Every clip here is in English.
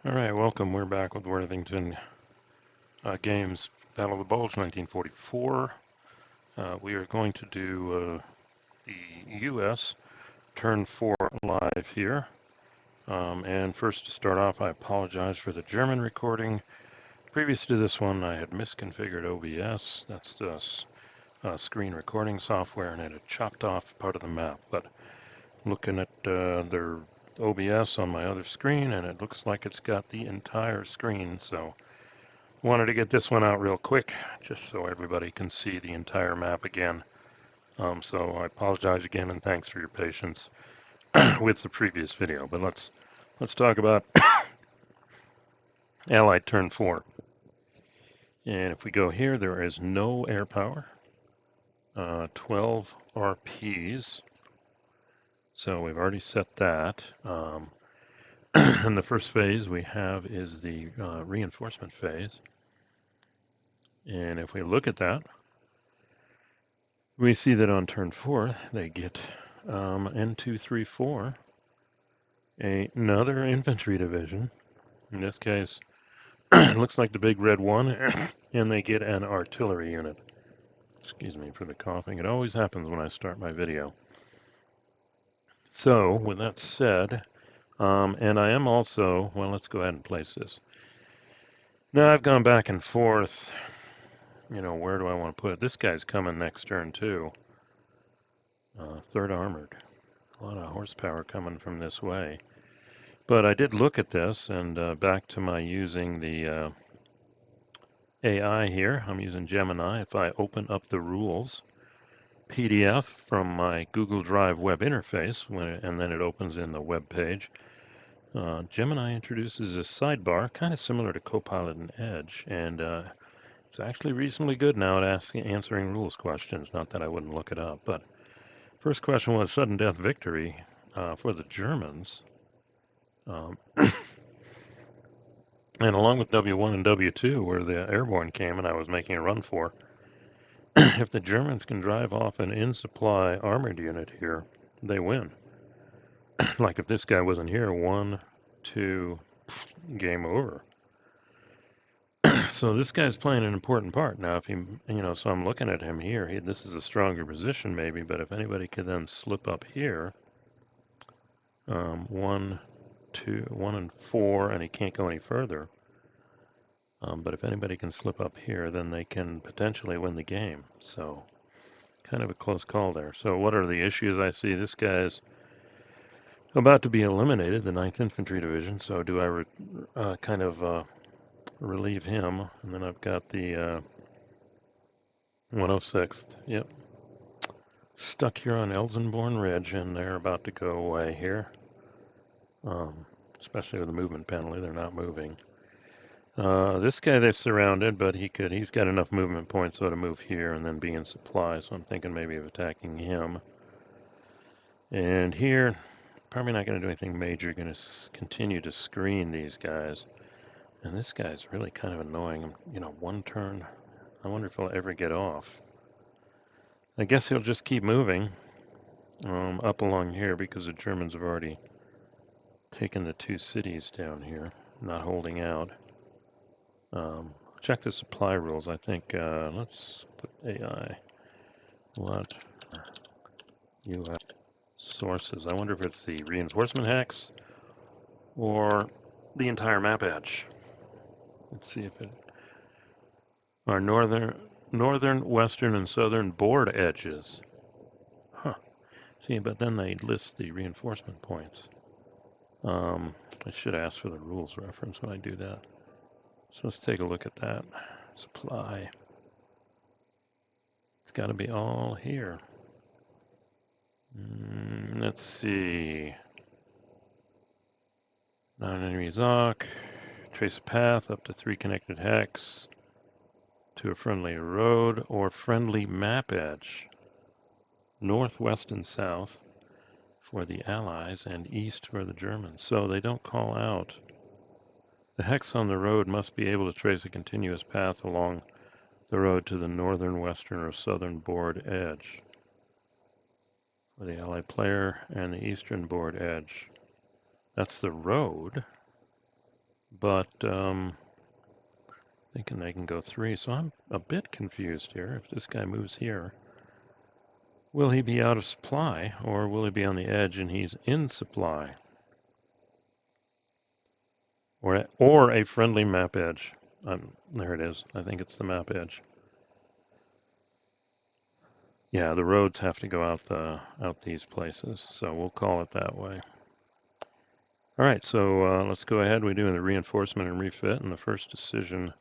All right, welcome. We're back with Worthington Games Battle of the Bulge 1944. We are going to do the U.S. Turn 4 live here. And first to start off, I apologize for the German recording. Previous to this one, I had misconfigured OBS. That's the screen recording software, and it had chopped off part of the map. But looking at their OBS on my other screen, and it looks like it's got the entire screen, so wanted to get this one out real quick, just so everybody can see the entire map again. So I apologize again, and thanks for your patience with the previous video. But let's talk about Allied Turn 4. And if we go here, there is no air power, 12 RPs. So we've already set that. And the first phase we have is the reinforcement phase. And if we look at that, we see that on turn 4, they get N234, another infantry division. In this case, it looks like the big red one, and they get an artillery unit. Excuse me for the coughing. It always happens when I start my video. So, with that said, and I am also, well, let's go ahead and place this. Now, I've gone back and forth. Where do I want to put it? This guy's coming next turn, too. Third armored. A lot of horsepower coming from this way. But I did look at this, and back to my using the AI here. I'm using Gemini. If I open up the rules PDF from my Google Drive web interface, and then it opens in the web page, Gemini introduces a sidebar, kind of similar to Copilot and Edge, and it's actually reasonably good now at answering rules questions. Not that I wouldn't look it up, but first question was sudden death victory for the Germans. And along with W1 and W2, where the airborne came and I was making a run for, if the Germans can drive off an in-supply armored unit here, they win. Like if this guy wasn't here, 1, 2, game over. So this guy's playing an important part. Now, if he, so I'm looking at him here. This is a stronger position maybe, but if anybody could then slip up here, 1, 2, 1 and 4, and he can't go any further. But if anybody can slip up here, then they can potentially win the game. So kind of a close call there. So what are the issues I see? This guy's about to be eliminated, the 9th Infantry Division. So do I kind of relieve him? And then I've got the 106th. Yep. Stuck here on Elsenborn Ridge, and they're about to go away here. Especially with the movement penalty, they're not moving. This guy they've surrounded, but he's got enough movement points so to move here and then be in supply, so I'm thinking maybe of attacking him. And here, probably not going to do anything major, going to continue to screen these guys. And this guy's really kind of annoying. One turn. I wonder if he'll ever get off. I guess he'll just keep moving up along here because the Germans have already taken the 2 cities down here, not holding out. Check the supply rules. I think let's put AI. What U.S. sources? I wonder if it's the reinforcement hex or the entire map edge. Let's see if it. Our northern, western, and southern board edges. Huh. See, but then they list the reinforcement points. I should ask for the rules reference when I do that. So let's take a look at that. Supply. It's got to be all here. Let's see. Non-enemy Zoc. Trace a path up to 3 connected hex to a friendly road or friendly map edge. North, west, and south for the Allies and east for the Germans. So they don't call out. The hex on the road must be able to trace a continuous path along the road to the northern, western, or southern board edge for the Allied player and the eastern board edge. That's the road, but thinking they can go 3. So I'm a bit confused here. If this guy moves here, will he be out of supply, or will he be on the edge and he's in supply? Or a friendly map edge. There it is. I think it's the map edge. Yeah, the roads have to go out these places, so we'll call it that way. All right, so let's go ahead. We're doing the reinforcement and refit, and the first decision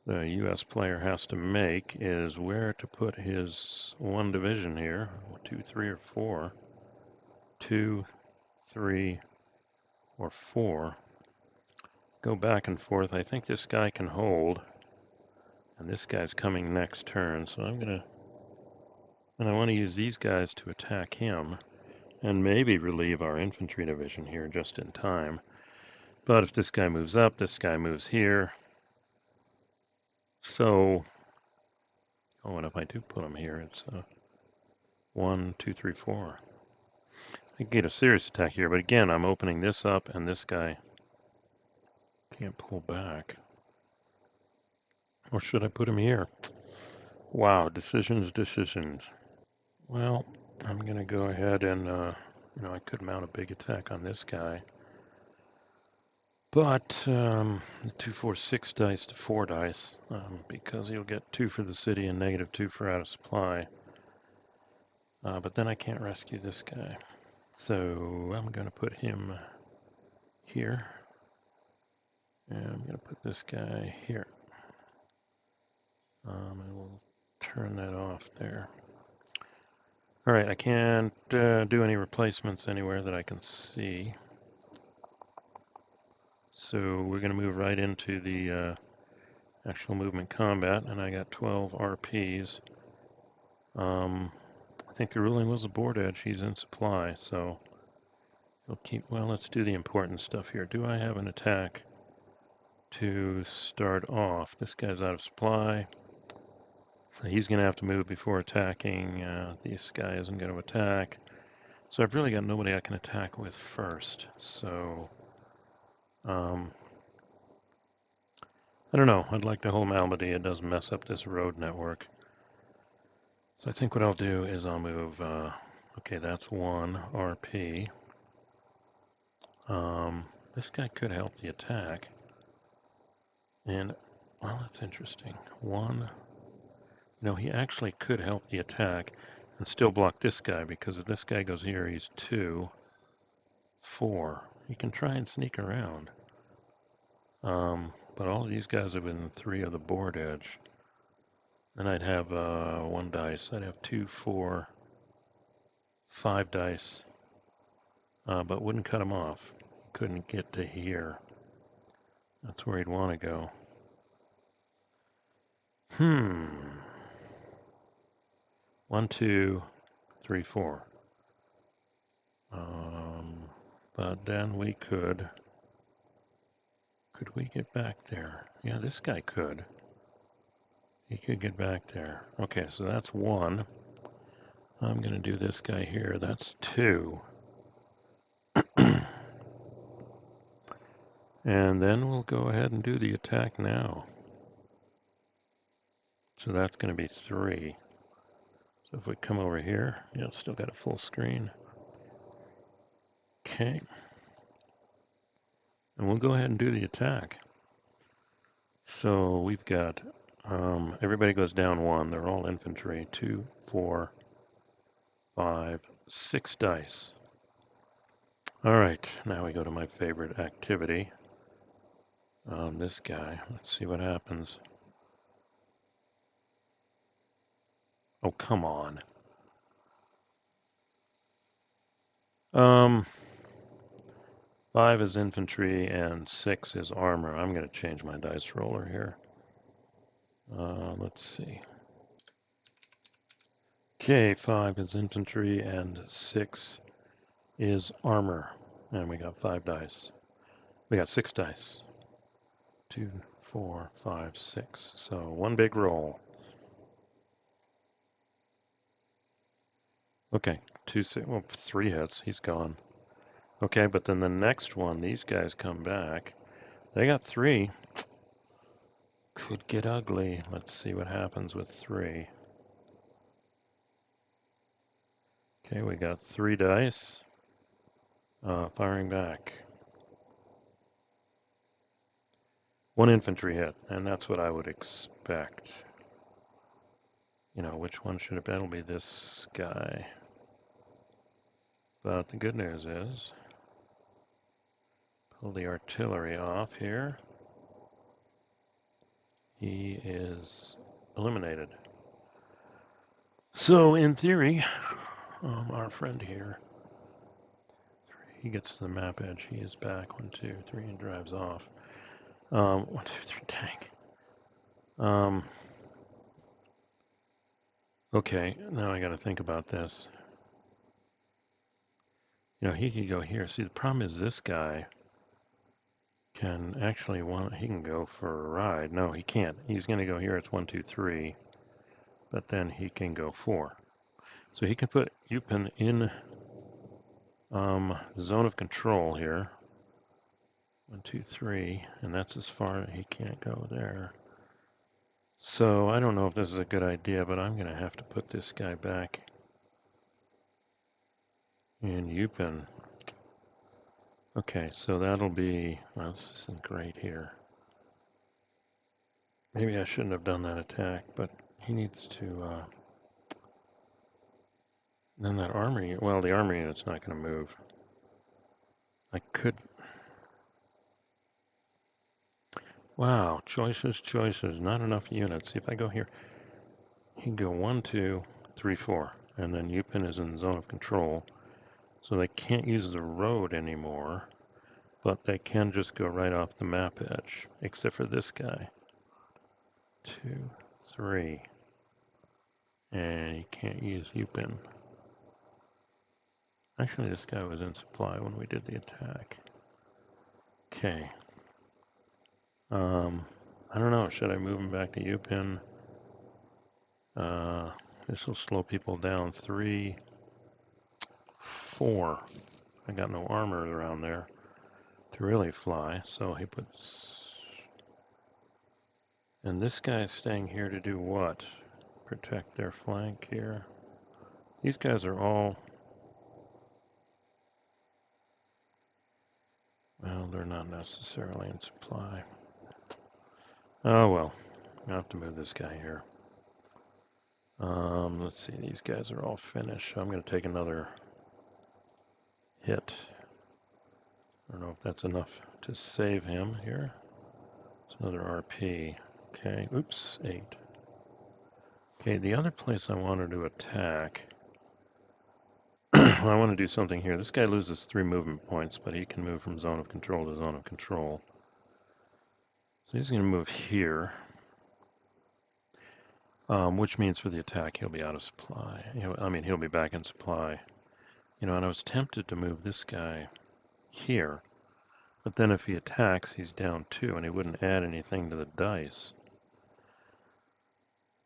the U.S. player has to make is where to put his 1 division here. 2, 3, or 4. 2, 3, or 4. Go back and forth. I think this guy can hold, and this guy's coming next turn, so and I want to use these guys to attack him, and maybe relieve our infantry division here just in time. But if this guy moves up, this guy moves here. So, oh, and if I do put him here, it's 1, 2, 3, 4. I can get a serious attack here, but again, I'm opening this up, and this guy can't pull back. Or should I put him here? Wow, decisions. Well, I'm going to go ahead and, I could mount a big attack on this guy. But 2, 4, 6 dice to 4 dice, because he'll get 2 for the city and -2 for out of supply. But then I can't rescue this guy. So I'm going to put him here. And I'm going to put this guy here. And we'll turn that off there. All right, I can't do any replacements anywhere that I can see. So we're going to move right into the actual movement combat, and I got 12 RPs. I think the ruling was a board edge. He's in supply, so he'll keep. Well, let's do the important stuff here. Do I have an attack to start off? This guy's out of supply, so he's going to have to move before attacking. This guy isn't going to attack, so I've really got nobody I can attack with first. So I don't know. I'd like to hold Malmedy. It does mess up this road network. So I think what I'll do is I'll move, okay, that's 1 RP. This guy could help the attack. And, well, that's interesting. 1, he actually could help the attack and still block this guy, because if this guy goes here, he's 2, 4. He can try and sneak around. But all of these guys have been 3 of the board edge. Then I'd have 1 dice. I'd have 2, 4, 5 dice, but wouldn't cut him off. Couldn't get to here. That's where he'd want to go. 1, 2, 3, 4. But then we could we get back there? Yeah, this guy could. He could get back there. Okay, so that's 1. I'm going to do this guy here. That's 2. And then we'll go ahead and do the attack now. So that's going to be 3. So if we come over here, it's still got a full screen. Okay. And we'll go ahead and do the attack. So we've got, everybody goes down 1. They're all infantry. 2, 4, 5, 6 dice. All right, now we go to my favorite activity. This guy. Let's see what happens. Oh, come on. 5 is infantry and 6 is armor. I'm going to change my dice roller here. Let's see. Okay, 5 is infantry and 6 is armor. And we got 5 dice. We got 6 dice. 2, 4, 5, 6. So 1 big roll. Okay, 2, 6. Well, 3 hits. He's gone. Okay, but then the next one, these guys come back. They got 3. Could get ugly. Let's see what happens with 3. Okay, we got 3 dice. Firing back. 1 infantry hit, and that's what I would expect. You know, which one should it be? It'll be this guy. But the good news is, pull the artillery off here. He is eliminated. So, in theory, our friend here, he gets to the map edge. He is back. 1, 2, 3, and drives off. 1, 2, 3, tank. Okay, now I got to think about this. You know, he could go here. See, the problem is this guy can actually he can go for a ride. No, he can't. He's going to go here. It's 1, 2, 3, but then he can go 4. So he can put Eupen in zone of control here. 1, 2, 3, and that's as far. He can't go there. So I don't know if this is a good idea, but I'm going to have to put this guy back in Eupen. Okay, so that'll be, well, this isn't great here. Maybe I shouldn't have done that attack, but he needs to, then that armory, well, the armory unit's not going to move. I could, wow, choices, not enough units. See, if I go here, he can go 1, 2, 3, 4, and then Eupen is in zone of control. So they can't use the road anymore, but they can just go right off the map edge, except for this guy. 2, 3. And you can't use Eupen. Actually, this guy was in supply when we did the attack. Okay. I don't know. Should I move him back to Eupen? This will slow people down. 3, 4. I got no armor around there to really fly, so he puts... And this guy's staying here to do what? Protect their flank here. These guys are all... Well, they're not necessarily in supply. Oh well, I have to move this guy here. Let's see, these guys are all finished. I'm going to take another hit. I don't know if that's enough to save him here. It's another RP. Okay, oops, 8. Okay, the other place I wanted to attack, I want to do something here. This guy loses 3 movement points, but he can move from zone of control to zone of control. So he's going to move here, which means for the attack he'll be out of supply. He'll be back in supply. You know, and I was tempted to move this guy here, but then if he attacks, he's down 2, and he wouldn't add anything to the dice.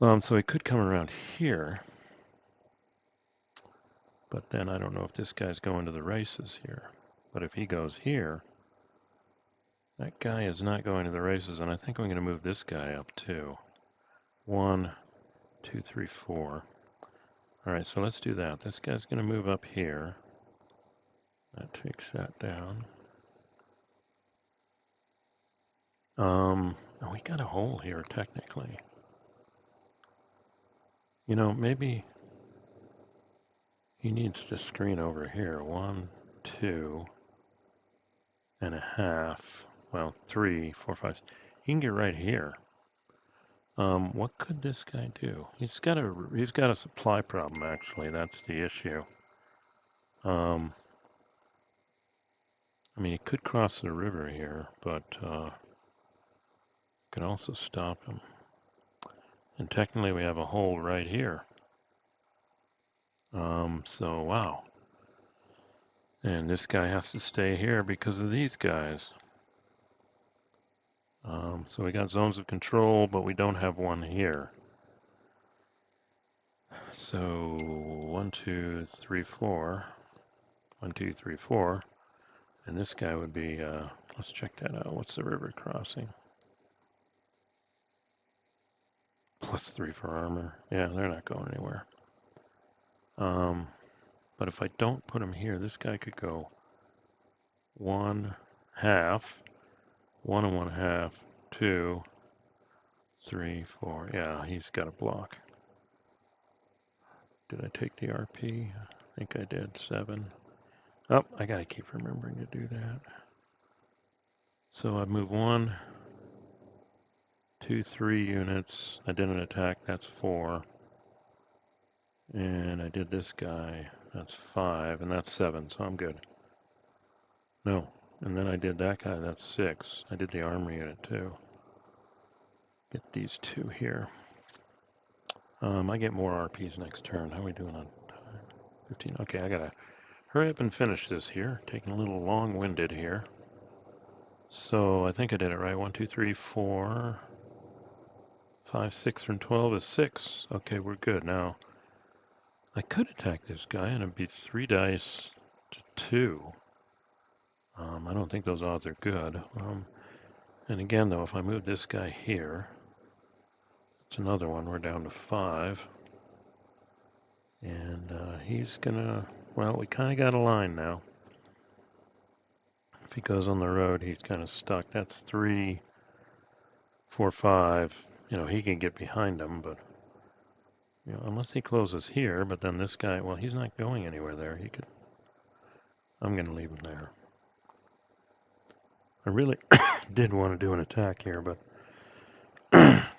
So he could come around here, but then I don't know if this guy's going to the races here. But if he goes here, that guy is not going to the races, and I think I'm going to move this guy up too. 1, 2, 3, 4. All right, so let's do that. This guy's going to move up here. That takes that down. Oh, we got a hole here, technically. You know, maybe he needs to screen over here. 1, 2 and a half. Well, 3, 4, 5. He can get right here. What could this guy do? He's got a supply problem, actually. That's the issue. I mean, he could cross the river here, but could also stop him. And technically, we have a hole right here. So, wow. And this guy has to stay here because of these guys. So we got zones of control, but we don't have one here. So 1, 2, 3, 4. 1, 2, 3, 4. And this guy would be Let's check that out. What's the river crossing? +3 for armor. Yeah, they're not going anywhere. But if I don't put him here, this guy could go 1/2, 1 and 1/2, 2, 3, 4. Yeah, he's got a block. Did I take the RP? I think I did. 7. Oh, I gotta keep remembering to do that. So I move 1, 2, 3 units. I did an attack. That's 4. And I did this guy. That's 5, and that's 7. So I'm good. No. And then I did that guy. That's 6. I did the armor unit too. Get these 2 here. I get more RPs next turn. How are we doing on time? 15. Okay, I gotta hurry up and finish this here. Taking a little long-winded here. So I think I did it right. 1, 2, 3, 4, 5, 6 from 12 is 6. Okay, we're good. Now, I could attack this guy and it'd be 3 dice to 2. I don't think those odds are good. And again, though, if I move this guy here, it's another one. We're down to 5. And he's gonna, well, we kind of got a line now. If he goes on the road, he's kind of stuck. That's 3, 4, 5. You know, he can get behind him, but, you know, unless he closes here, but then this guy, well, he's not going anywhere there. He could, I'm going to leave him there. I really did want to do an attack here, but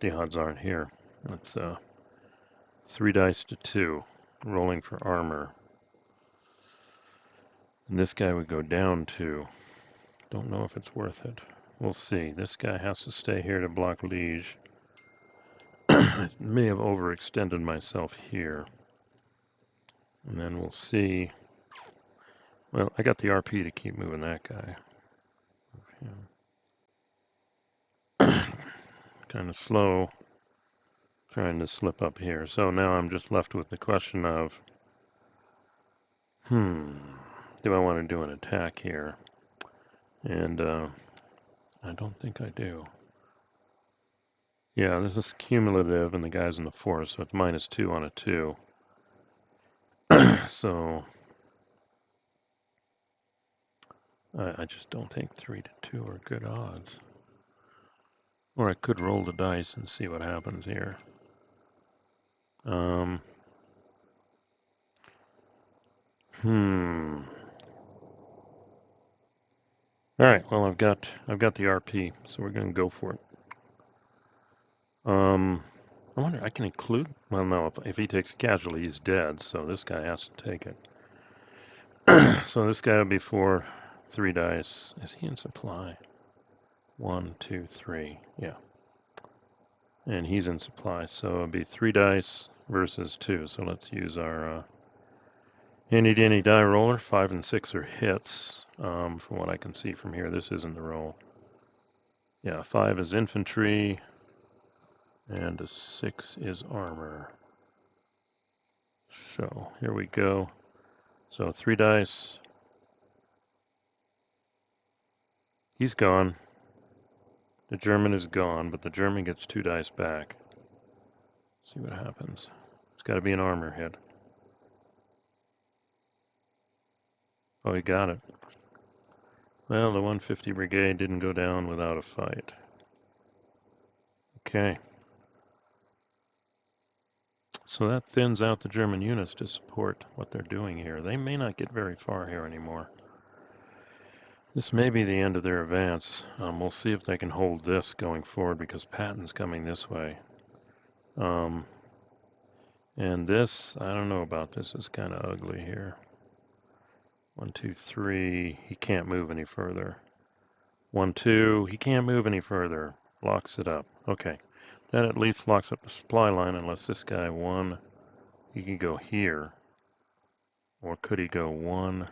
the odds aren't here. It's 3 dice to 2, rolling for armor. And this guy would go down 2. Don't know if it's worth it. We'll see. This guy has to stay here to block Liege. I may have overextended myself here. And then we'll see. Well, I got the RP to keep moving that guy. Kind of slow trying to slip up here. So now I'm just left with the question of, do I want to do an attack here? And I don't think I do. Yeah, this is cumulative, and the guy's in the forest, so it's -2 on a 2. So I just don't think 3 to 2 are good odds. Or I could roll the dice and see what happens here. All right, well I've got the RP, so we're gonna go for it. I wonder, I can include, well no, if he takes a casualty, he's dead, so this guy has to take it. So this guy would be 4, 3 dice. Is he in supply? 1, 2, 3, yeah. And he's in supply, so it'll be 3 dice versus 2. So let's use our handy dandy die roller. 5 and 6 are hits. From what I can see from here, this isn't the roll. Yeah, 5 is infantry, and a 6 is armor. So here we go. So 3 dice. He's gone. The German is gone, but the German gets 2 dice back. Let's see what happens. It's got to be an armor hit. Oh, he got it. Well, the 150 Brigade didn't go down without a fight. Okay. So that thins out the German units to support what they're doing here. They may not get very far here anymore. This may be the end of their advance. We'll see if they can hold this going forward because Patton's coming this way. And this, I don't know about this. It's kind of ugly here. 1, 2, 3. He can't move any further. 1, 2. He can't move any further. Locks it up. Okay. That at least locks up the supply line unless this guy 1. He can go here. Or could he go 1,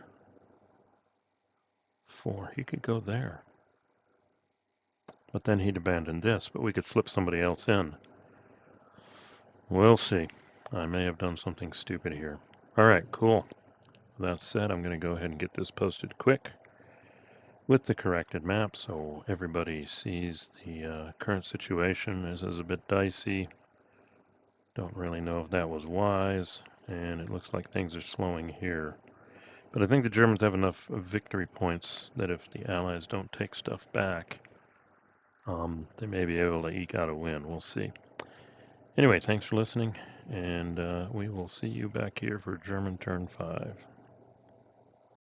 4? He could go there. But then he'd abandon this. But we could slip somebody else in. We'll see. I may have done something stupid here. All right, cool. That said, I'm going to go ahead and get this posted quick. with the corrected map so everybody sees the current situation. This is a bit dicey. Don't really know if that was wise, and it looks like things are slowing here. But I think the Germans have enough victory points that if the Allies don't take stuff back, they may be able to eke out a win. We'll see. Anyway, thanks for listening, and we will see you back here for German turn 5.